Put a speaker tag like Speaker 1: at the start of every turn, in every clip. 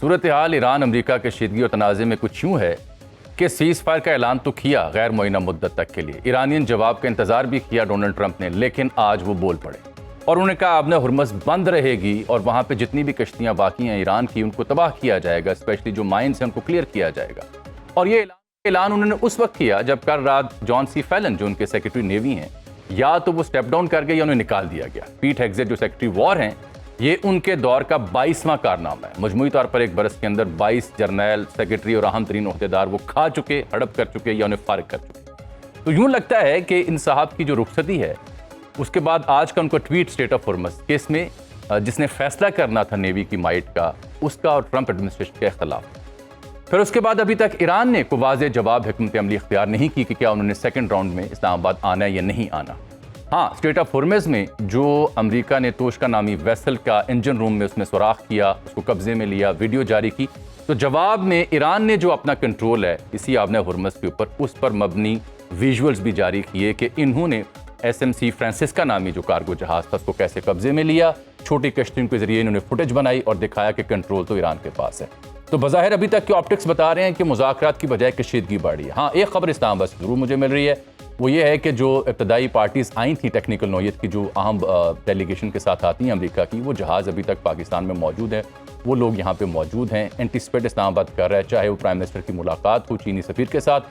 Speaker 1: صورتحال ایران امریکہ کے کشیدگی اور تنازع میں کچھ یوں ہے کہ سیز فائر کا اعلان تو کیا غیر معینہ مدت تک کے لیے، ایرانین جواب کا انتظار بھی کیا ڈونلڈ ٹرمپ نے، لیکن آج وہ بول پڑے اور انہوں نے کہا آبِ ہرمز بند رہے گی اور وہاں پہ جتنی بھی کشتیاں باقی ہیں ایران کی ان کو تباہ کیا جائے گا، اسپیشلی جو مائنز ہیں ان کو کلیئر کیا جائے گا۔ اور یہ اعلان انہوں نے اس وقت کیا جب کل رات جان سی فیلن جو ان کے سیکرٹری نیوی ہیں یا تو وہ سٹیپ ڈاؤن کر گئے یا انہیں نکال دیا گیا۔ پیٹ ہیگزیٹ جو سیکرٹری وار ہیں یہ ان کے دور کا 22واں کارنامہ ہے، مجموعی طور پر ایک برس کے اندر 22 جرنیل، سیکرٹری اور اہم ترین عہدیدار وہ کھا چکے، ہڑپ کر چکے یا انہیں فارغ کر چکے۔ تو یوں لگتا ہے کہ ان صاحب کی جو رخصتی ہے اس کے بعد آج کا ان کو tweet state of Hormuz case میں جس نے فیصلہ کرنا تھا نیوی کی مائٹ کا، اس کا اور ٹرمپ ایڈمنسٹریشن کے خلاف۔ پھر اس کے بعد ابھی تک ایران نے کوئی واضح جواب حکمت عملی اختیار نہیں کی کہ کیا انہوں نے سیکنڈ راؤنڈ میں اسلام آباد آنا ہے یا نہیں آنا۔ ہاں، اسٹیٹ آف ہرمز میں جو امریکہ نے توشکا نامی ویسل کا انجن روم میں اس میں سوراخ کیا، اس کو قبضے میں لیا، ویڈیو جاری کی، تو جواب میں ایران نے جو اپنا کنٹرول ہے اسی آبِ ہرمز کے اوپر اس پر مبنی ویژولز بھی جاری کیے کہ انہوں نے ایس ایم سی فرانسسکا نامی جو کارگو جہاز تھا اس کو کیسے قبضے میں لیا، چھوٹی کشتیوں کے ذریعے انہوں نے فوٹیج بنائی اور دکھایا کہ کنٹرول تو ایران کے پاس ہے۔ تو بظاہر ابھی تک کے آپٹکس بتا رہے ہیں کہ مذاکرات کی بجائے کشیدگی بڑھی ہے۔ ہاں، ایک خبر اسلام آباد سے ضرور مجھے مل رہی ہے، وہ یہ ہے کہ جو ابتدائی پارٹیز آئیں تھیں ٹیکنیکل نوعیت کی جو اہم ڈیلیگیشن کے ساتھ آتی ہیں امریکہ کی، وہ جہاز ابھی تک پاکستان میں موجود ہے، وہ لوگ یہاں پہ موجود ہیں۔ اینٹیسپیٹ اسلام آباد کر رہا ہے، چاہے وہ پرائم منسٹر کی ملاقات ہو چینی سفیر کے ساتھ،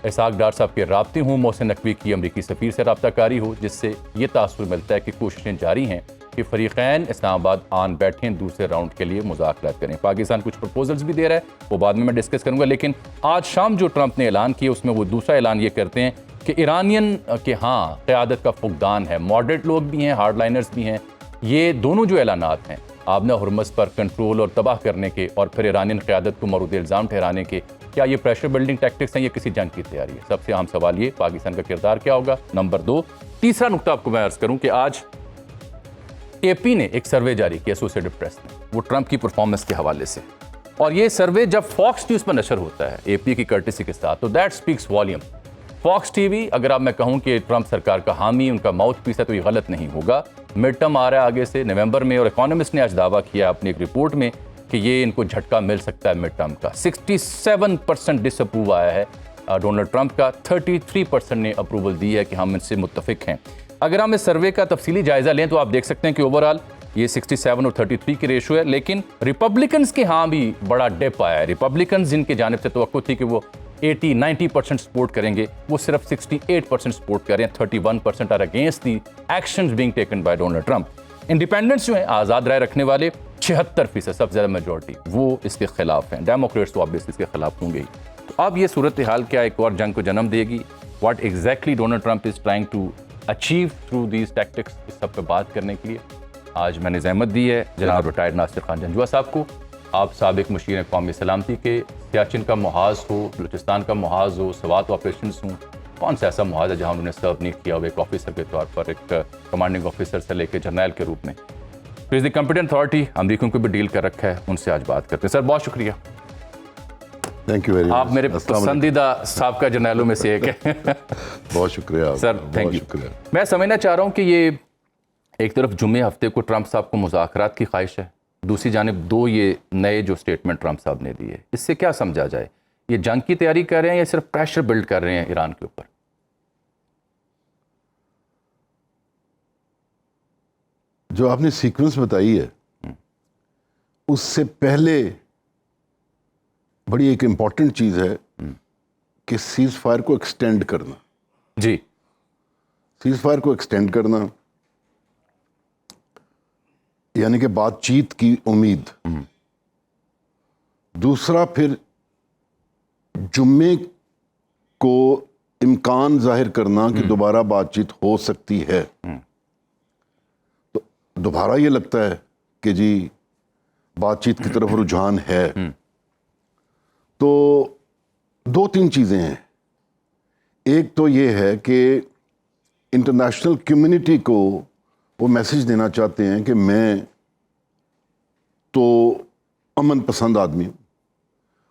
Speaker 1: اسحاق ڈار صاحب کے رابطے ہوں، محسن نقوی کی امریکی سفیر سے رابطہ کاری ہو، جس سے یہ تاثر ملتا ہے کہ کوششیں جاری ہیں کہ فریقین اسلام آباد آن بیٹھیں، دوسرے راؤنڈ کے لیے مذاکرات کریں۔ پاکستان کچھ پروپوزلز بھی دے رہا ہے، وہ بعد میں ڈسکس کروں گا، لیکن آج شام جو ٹرمپ نے اعلان کیا اس میں وہ دوسرا اعلان یہ کرتے ہیں کہ ایرانین کے ہاں قیادت کا فقدان ہے، ماڈریٹ لوگ بھی ہیں، ہارڈ لائنرز بھی ہیں۔ یہ دونوں جو اعلانات ہیں آبِ ہرمز پر کنٹرول اور تباہ کرنے کے اور پھر ایرانین قیادت کو مورد الزام ٹھہرانے کے، کیا یہ پریشر بلڈنگ ٹیکٹکس ہیں یا کسی جنگ کی تیاری ہے؟ سب سے اہم سوال یہ پاکستان کا کردار کیا ہوگا، نمبر 2۔ تیسرا نقطہ آپ کو میں عرض کروں کہ آج اے پی نے ایک سروے جاری کیا، ایسوسیٹڈ پریس نے، وہ ٹرمپ کی پرفارمنس کے حوالے سے، اور یہ سروے جب فاکس نیوز پر نشر ہوتا ہے اے پی کی کرٹسی کے ساتھ تو that speaks volume. Fox TV وی اگر اب میں کہوں کہ ٹرمپ سرکار کا حامی، ان کا ماؤتھ پیس ہے تو یہ غلط نہیں ہوگا۔ مڈ ٹرم آ رہا ہے آگے سے نومبر میں، اور اکانومسٹ نے آج دعویٰ کیا اپنی ایک رپورٹ میں کہ یہ ان کو جھٹکا مل سکتا ہے مڈ ٹرم کا۔ 67% ڈس اپروو آیا ہے ڈونلڈ ٹرمپ کا، 33% نے اپروول دی ہے کہ ہم ان سے متفق ہیں۔ اگر ہم اس سروے کا تفصیلی جائزہ لیں تو آپ دیکھ سکتے ہیں کہ اوورآل یہ 67 اور 33 کی ریشو ہے، لیکن ریپبلکنز کے ہاں بھی بڑا ڈپ آیا ہے۔ ریپبلکنز جن کی جانب سے توقع تھی کہ وہ 80-90% سپورٹ کریں گے، وہ صرف 68% سپورٹ کر رہے ہیں، 31% are against the actions being taken by Donald Trump. Independents جو ہیں، آزاد رائے رکھنے والے 76%، سب سے زیادہ میجورٹی وہ اس کے خلاف ہیں۔ ڈیموکریٹس تو آبویسلی اس کے خلاف ہوں گے ہی۔ تو اب یہ صورتحال کیا ایک اور جنگ کو جنم دے گی؟ What exactly Donald Trump is trying to achieve through these tactics, اس سب پہ بات کرنے کے لیے آج میں نے زحمت دی ہے جناب ریٹائرڈ ناصر خان جنجوعہ صاحب کو۔ آپ سابق مشیر قومی سلامتی کے، سیاچن کا محاذ ہو، بلوچستان کا محاذ ہو، سوات آپریشنز ہوں، کون سا ایسا محاذ ہے جہاں انہوں نے سرو نہیں کیا ہو ایک آفیسر کے طور پر، ایک کمانڈنگ آفیسر سے لے کے جرنیل کے روپ میں؟ تو از دی کمپیٹنٹ اتھارٹی، امریکیوں کو بھی ڈیل کر رکھا ہے، ان سے آج بات کرتے ہیں۔ سر بہت شکریہ،
Speaker 2: تھینک یو ویری مچ،
Speaker 1: آپ میرے پسندیدہ سابقہ جرنیلوں میں سے ایک ہیں۔
Speaker 2: بہت شکریہ
Speaker 1: سر، تھینک یو۔ میں سمجھنا چاہ رہا ہوں کہ یہ ایک طرف جمعے ہفتے کو ٹرمپ صاحب کو مذاکرات کی خواہش ہے، دوسری جانب دو یہ نئے جو سٹیٹمنٹ ٹرمپ صاحب نے دی ہے، اس سے کیا سمجھا جائے؟ یہ جنگ کی تیاری کر رہے ہیں یا صرف پریشر بلڈ کر رہے ہیں ایران کے اوپر؟
Speaker 2: جو آپ نے سیکوینس بتائی ہے اس سے پہلے بڑی ایک امپورٹنٹ چیز ہے کہ سیز فائر کو ایکسٹینڈ کرنا۔
Speaker 1: جی،
Speaker 2: سیز فائر کو ایکسٹینڈ کرنا یعنی کہ بات چیت کی امید۔ دوسرا پھر جمعے کو امکان ظاہر کرنا کہ دوبارہ بات چیت ہو سکتی ہے۔ تو دوبارہ یہ لگتا ہے کہ جی بات چیت کی طرف رجحان ہے۔ تو دو تین چیزیں ہیں، ایک تو یہ ہے کہ انٹرنیشنل کمیونٹی کو وہ میسج دینا چاہتے ہیں کہ میں تو امن پسند آدمی ہوں،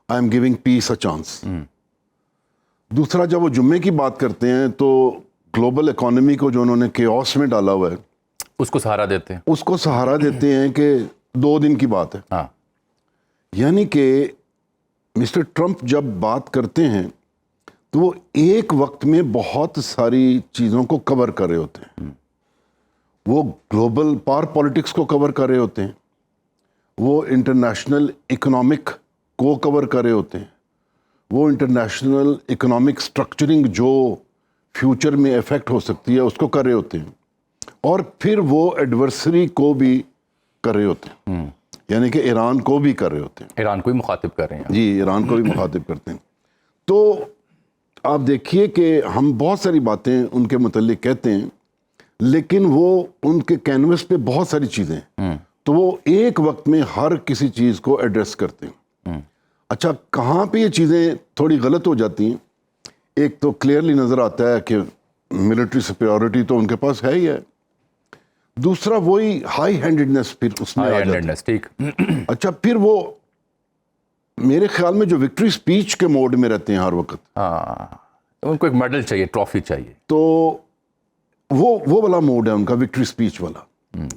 Speaker 2: I am giving peace a chance. دوسرا جب وہ جمعے کی بات کرتے ہیں تو گلوبل اکانومی کو جو انہوں نے کیوس میں ڈالا ہوا ہے
Speaker 1: اس کو سہارا دیتے ہیں،
Speaker 2: اس کو سہارا دیتے ہیں کہ 2 دن کی بات ہے،
Speaker 1: ہاں
Speaker 2: یعنی کہ مسٹر ٹرمپ جب بات کرتے ہیں تو وہ ایک وقت میں بہت ساری چیزوں کو کور کر رہے ہوتے ہیں. وہ گلوبل پاور پالیٹکس کو کور کر رہے ہوتے ہیں, وہ انٹرنیشنل اکنامک کو کور کر رہے ہوتے ہیں, وہ انٹرنیشنل اکنامک سٹرکچرنگ جو فیوچر میں افیکٹ ہو سکتی ہے اس کو کر رہے ہوتے ہیں, اور پھر وہ ایڈورسری کو بھی کر رہے ہوتے ہیں, یعنی کہ ایران کو بھی کر رہے ہوتے ہیں.
Speaker 1: ایران کو بھی مخاطب کر رہے ہیں.
Speaker 2: جی, ایران کو بھی مخاطب کرتے ہیں. تو آپ دیکھیے کہ ہم بہت ساری باتیں ان کے متعلق کہتے ہیں, لیکن وہ ان کے کینوس پہ بہت ساری چیزیں ہیں, تو وہ ایک وقت میں ہر کسی چیز کو ایڈریس کرتے ہیں. اچھا, کہاں پہ یہ چیزیں تھوڑی غلط ہو جاتی ہیں؟ ایک تو کلیئرلی نظر آتا ہے کہ ملٹری سپیریورٹی تو ان کے پاس ہے ہی ہے. دوسرا وہی ہائی ہینڈڈنس پھر اس میں آ جاتی ہے.
Speaker 1: ٹھیک.
Speaker 2: اچھا, پھر وہ میرے خیال میں جو وکٹری سپیچ کے موڈ میں رہتے ہیں ہر وقت,
Speaker 1: ہاں, ان کو ایک میڈل چاہیے, ٹرافی چاہیے.
Speaker 2: تو وہ والا موڈ ہے ان کا, وکٹری سپیچ والا.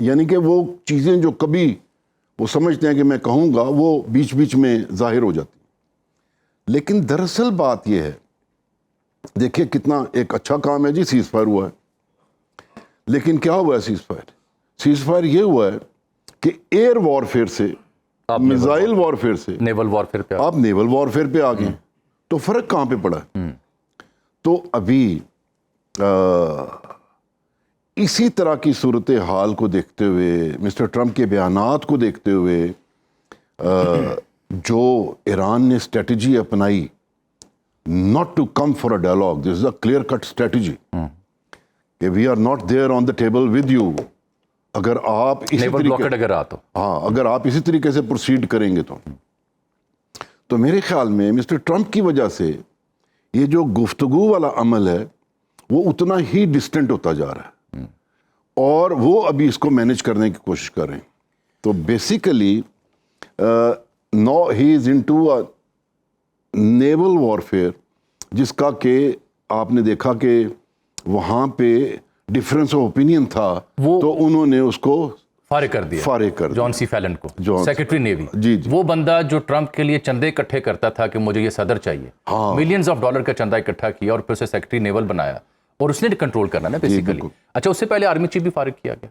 Speaker 2: یعنی کہ وہ چیزیں جو کبھی وہ سمجھتے ہیں کہ میں کہوں گا, وہ بیچ بیچ میں ظاہر ہو جاتی. لیکن دراصل بات یہ ہے, دیکھیے کتنا ایک اچھا کام ہے جی, سیز فائر ہوا ہے. لیکن کیا ہوا ہے سیز فائر؟ سیز فائر یہ ہوا ہے کہ ایئر وارفیئر سے, میزائل وارفیئر سے
Speaker 1: نیول وارفیئر پہ
Speaker 2: آپ نیول وارفیئر پہ آ گئے. تو فرق کہاں پہ پڑا ہے؟ تو ابھی اسی طرح کی صورتحال کو دیکھتے ہوئے, مسٹر ٹرمپ کے بیانات کو دیکھتے ہوئے, جو ایران نے strategy اپنائی not to come for a dialogue, this is a clear cut strategy, کہ we are not there on the table with you. اگر آپ اسی طریقے اگر آپ اسی طریقے سے پروسیڈ کریں گے تو میرے خیال میں مسٹر ٹرمپ کی وجہ سے یہ جو گفتگو والا عمل ہے وہ اتنا ہی ڈسٹنٹ ہوتا جا رہا ہے, اور وہ ابھی اس کو مینیج کرنے کی کوشش کر رہے ہیں. تو basically now he is into naval warfare, جس کا کہ آپ نے دیکھا کہ وہاں پہ ڈفرینس آف اوپینین تھا, تو انہوں نے اس کو
Speaker 1: فارغ کر دیا. جان سی فیلن کو, سیکرٹری نیوی, وہ بندہ جو ٹرمپ کے لیے چندے اکٹھے کرتا تھا کہ مجھے یہ صدر چاہیے, ملینز آف ڈالر کا چندہ اکٹھا کیا اور پھر اسے سیکرٹری نیول بنایا, اور اس نے کنٹرول کرنا نا بیسیکلی. اچھا, اس سے پہلے آرمی چیف بھی فارغ کیا گیا.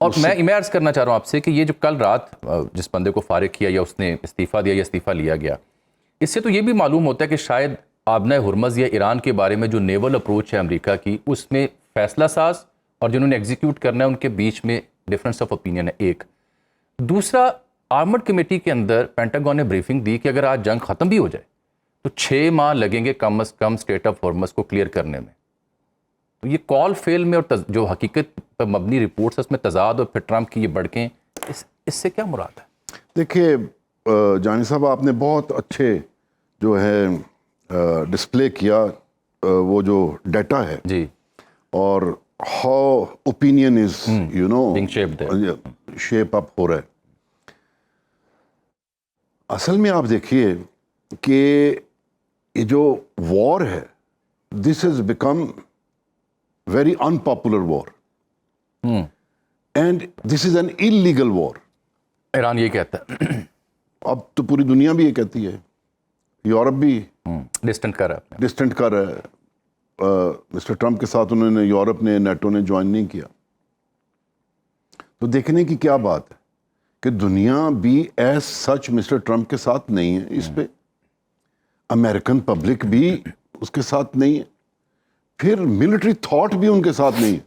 Speaker 1: اور میں عرض کرنا چاہ رہا ہوں آپ سے کہ یہ جو کل رات جس بندے کو فارغ کیا یا اس نے استعفیٰ دیا یا استعفیٰ لیا گیا, اس سے تو یہ بھی معلوم ہوتا ہے کہ شاید آبنہ ہرمز یا ایران کے بارے میں جو نیول اپروچ ہے امریکہ کی, اس میں فیصلہ ساز اور جنہوں نے ایگزیکیوٹ کرنا ہے ان کے بیچ میں ڈفرینس آف اوپینین ہے. ایک دوسرا, آرمڈ کمیٹی کے اندر پینٹاگون نے بریفنگ دی کہ اگر آج جنگ ختم بھی ہو جائے تو 6 ماہ لگیں گے کم از کم اسٹیٹ آف ہرمز کو کلیئر کرنے میں. تو یہ کال فیل میں اور جو حقیقت پر مبنی رپورٹس اس میں تضاد, اور پھر ٹرمپ کی یہ بڑکیں, اس سے کیا مراد ہے؟
Speaker 2: دیکھیے جانی صاحب, آپ نے بہت اچھے جو ہے ڈسپلے کیا وہ جو ڈیٹا ہے
Speaker 1: جی,
Speaker 2: اور how opinion is you know shape up ہو رہا ہے. اصل میں آپ دیکھیے کہ یہ جو وار ہے, this has become very unpopular war, and this is an illegal war.
Speaker 1: Iran یہ کہتا ہے,
Speaker 2: اب تو پوری دنیا بھی یہ کہتی ہے, یورپ بھی
Speaker 1: ڈسٹنٹ کر
Speaker 2: رہا ہے. مسٹر ٹرمپ کے ساتھ انہوں نے, یورپ نے, نیٹو نے جوائن نہیں کیا. تو دیکھنے کی کیا بات ہے کہ دنیا بھی ایز سچ مسٹر ٹرمپ کے ساتھ نہیں ہے. اس پہ امریکن پبلک بھی اس کے ساتھ نہیں ہے, پھر ملٹری تھاٹ بھی ان کے ساتھ نہیں ہے.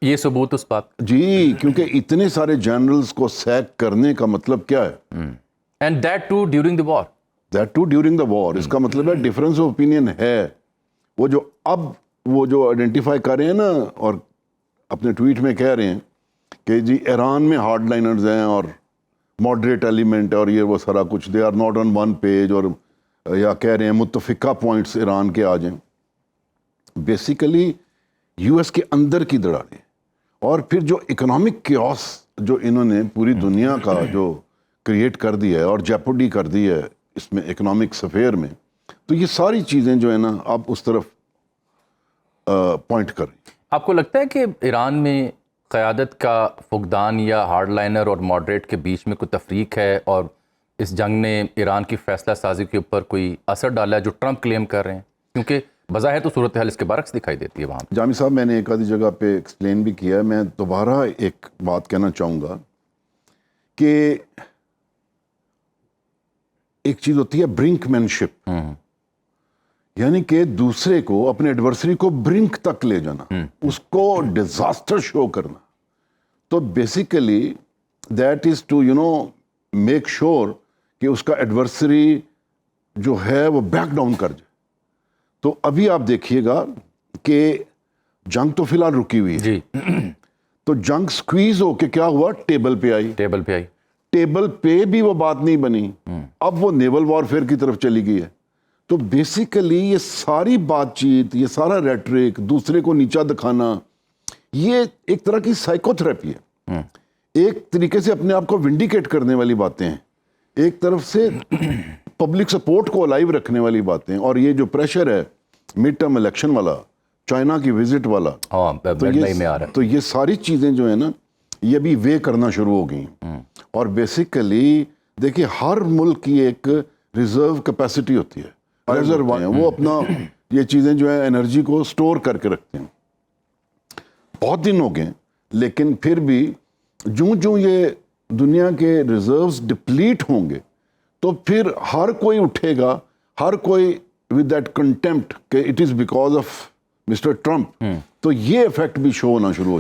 Speaker 1: یہ ثبوت اس بات
Speaker 2: جی, کیونکہ اتنے سارے جنرلز کو سیک کرنے کا مطلب کیا ہے,
Speaker 1: and that too during the war.
Speaker 2: اس کا مطلب ہے ڈفرینس آف اوپینین ہے. وہ جو اب وہ جو آئیڈینٹیفائی کر رہے ہیں نا, اور اپنے ٹویٹ میں کہہ رہے ہیں کہ جی ایران میں ہارڈ لائنرز ہیں اور ماڈریٹ ایلیمنٹ اور یہ وہ سارا کچھ, they are not on one page, اور یا کہہ رہے ہیں متفقہ پوائنٹس ایران کے آ جائیں. بیسیکلی یو ایس کے اندر کی دراڑیں, اور پھر جو اکنامک کیوس جو انہوں نے پوری دنیا کا جو کریٹ کر دیا ہے اور جیپوڈی کر دی ہے اس میں اکنامک سفیر میں, تو یہ ساری چیزیں جو ہے نا آپ اس طرف پوائنٹ کریں.
Speaker 1: آپ کو لگتا ہے کہ ایران میں قیادت کا فقدان یا ہارڈ لائنر اور ماڈریٹ کے بیچ میں کوئی تفریق ہے, اور اس جنگ نے ایران کی فیصلہ سازی کے اوپر کوئی اثر ڈالا ہے جو ٹرمپ کلیم کر رہے ہیں؟ کیونکہ بظاہر تو صورتحال اس کے برعکس دکھائی دیتی ہے وہاں.
Speaker 2: جامی صاحب میں نے ایک آدھی جگہ پہ ایکسپلین بھی کیا ہے. میں دوبارہ ایک بات کہنا چاہوں گا کہ ایک چیز ہوتی ہے برنک مین شپ، یعنی کہ دوسرے کو، اپنے ایڈورسری کو برنک تک لے جانا، اس کو ڈیزاسٹر شو کرنا. تو basically that is to make sure کہ اس کا ایڈورسری جو ہے وہ بیک ڈاؤن کر جائے. تو ابھی آپ دیکھیے گا کہ جنگ تو فی الحال رکی ہوئی ہے
Speaker 1: جی.
Speaker 2: تو جنگ سکویز ہو کے کیا ہوا، ٹیبل پہ آئی. ٹیبل پہ بھی وہ بات نہیں بنی، اب وہ نیول وارفیئر کی طرف چلی گئی ہے. تو بیسیکلی یہ ساری بات چیت، یہ سارا ریٹرک، دوسرے کو نیچا دکھانا، یہ ایک طرح کی سائیکو تھراپی ہے. ایک طریقے سے اپنے آپ کو ونڈیکیٹ کرنے والی باتیں ہیں، ایک طرف سے پبلک سپورٹ کو الائیو رکھنے والی باتیں. اور یہ جو پریشر ہے مڈ ٹرم الیکشن والا، چائنا کی وزٹ والا، تو یہ ساری چیزیں جو ہیں نا یہ ابھی وے کرنا شروع ہو گئی. اور بیسیکلی دیکھیں ہر ملک کی ایک ریزرو کیپیسٹی ہوتی ہے، وہ اپنا یہ چیزیں جو ہے انرجی کو سٹور کر کے رکھتے ہیں. بہت دن ہو گئے لیکن پھر بھی جوں یہ دنیا کے ریزروز ڈپلیٹ ہوں گے تو پھر ہر کوئی اٹھے گا، ہر کوئی ود دیٹ کنٹمپٹ کہ it is because of Mister Trump. تو یہ افیکٹ بھی شو ہونا شروع ہو